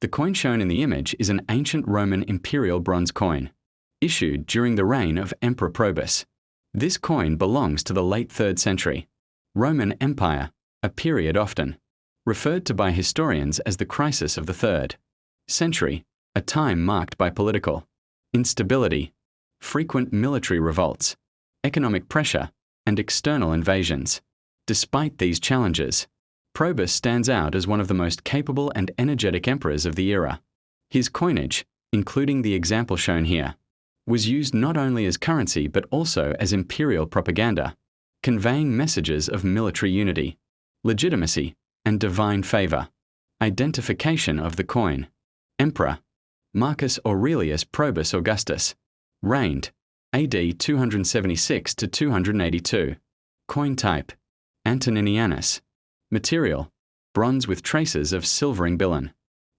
The coin shown in the image is an ancient Roman imperial bronze coin, issued during the reign of Emperor Probus. This coin belongs to the late 3rd century. Roman Empire, a period often referred to by historians as the crisis of the 3rd century, a time marked by political instability, frequent military revolts, economic pressure, and external invasions. Despite these challenges, Probus stands out as one of the most capable and energetic emperors of the era. His coinage, including the example shown here, was used not only as currency but also as imperial propaganda, conveying messages of military unity, legitimacy, and divine favor. Identification of the coin. Emperor Marcus Aurelius Probus Augustus. Reigned AD 276 to 282. Coin type antoninianus. Material bronze with traces of silvering billion.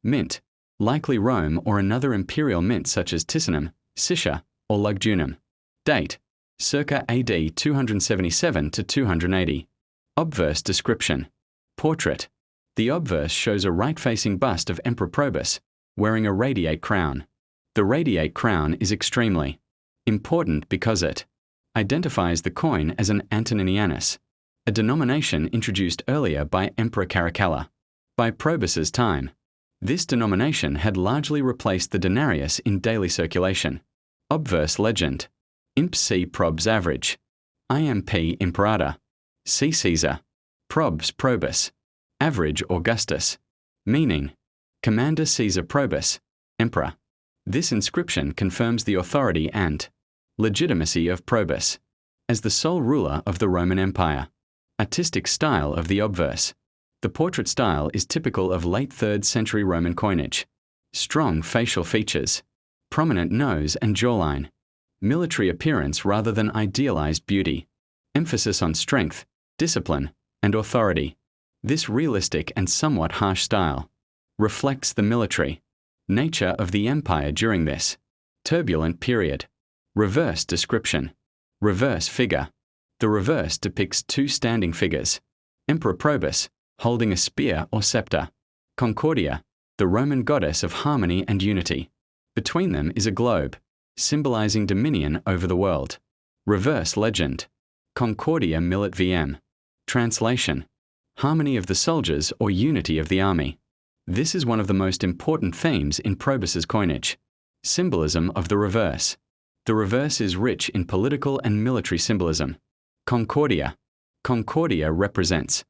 Mint likely Rome or another imperial mint such as Ticinum, Sicca, or Lugdunum. Date circa AD 277 to 280. Obverse description. Portrait. The obverse shows a right-facing bust of Emperor Probus, wearing a radiate crown. The radiate crown is extremely important because it identifies the coin as an antoninianus, a denomination introduced earlier by Emperor Caracalla. By Probus's time, this denomination had largely replaced the denarius in daily circulation. Obverse legend. IMP C PROBVS AVG. IMP Imperator. C Caesar. Probs Probus. Average Augustus. Meaning, Commander Caesar Probus, Emperor. This inscription confirms the authority and legitimacy of Probus as the sole ruler of the Roman Empire. Artistic style of the obverse. The portrait style is typical of late 3rd century Roman coinage. Strong facial features, prominent nose and jawline, military appearance rather than idealized beauty, emphasis on strength, discipline, and authority. This realistic and somewhat harsh style reflects the military nature of the empire during this turbulent period. Reverse description. Reverse figure. The reverse depicts 2 standing figures. Emperor Probus, holding a spear or scepter. Concordia, the Roman goddess of harmony and unity. Between them is a globe, symbolizing dominion over the world. Reverse legend. Concordia Militvm. Translation. Harmony of the soldiers or unity of the army. This is one of the most important themes in Probus's coinage. Symbolism of the reverse. The reverse is rich in political and military symbolism. Concordia. Concordia represents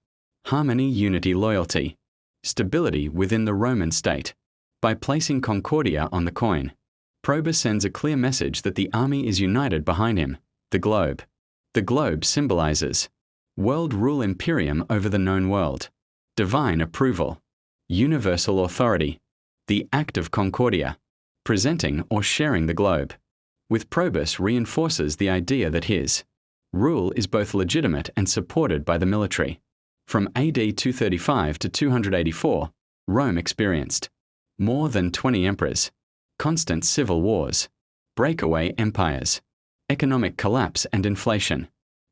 harmony, unity, loyalty, stability within the Roman state. By placing Concordia on the coin, Probus sends a clear message that the army is united behind him, the globe. The globe symbolizes world rule imperium over the known world, divine approval, universal authority, the act of Concordia, presenting or sharing the globe. With Probus reinforces the idea that his rule is both legitimate and supported by the military. From AD 235 to 284, Rome experienced more than 20 emperors, constant civil wars, breakaway empires, economic collapse and inflation.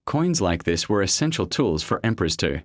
Coins like this were essential tools for emperors to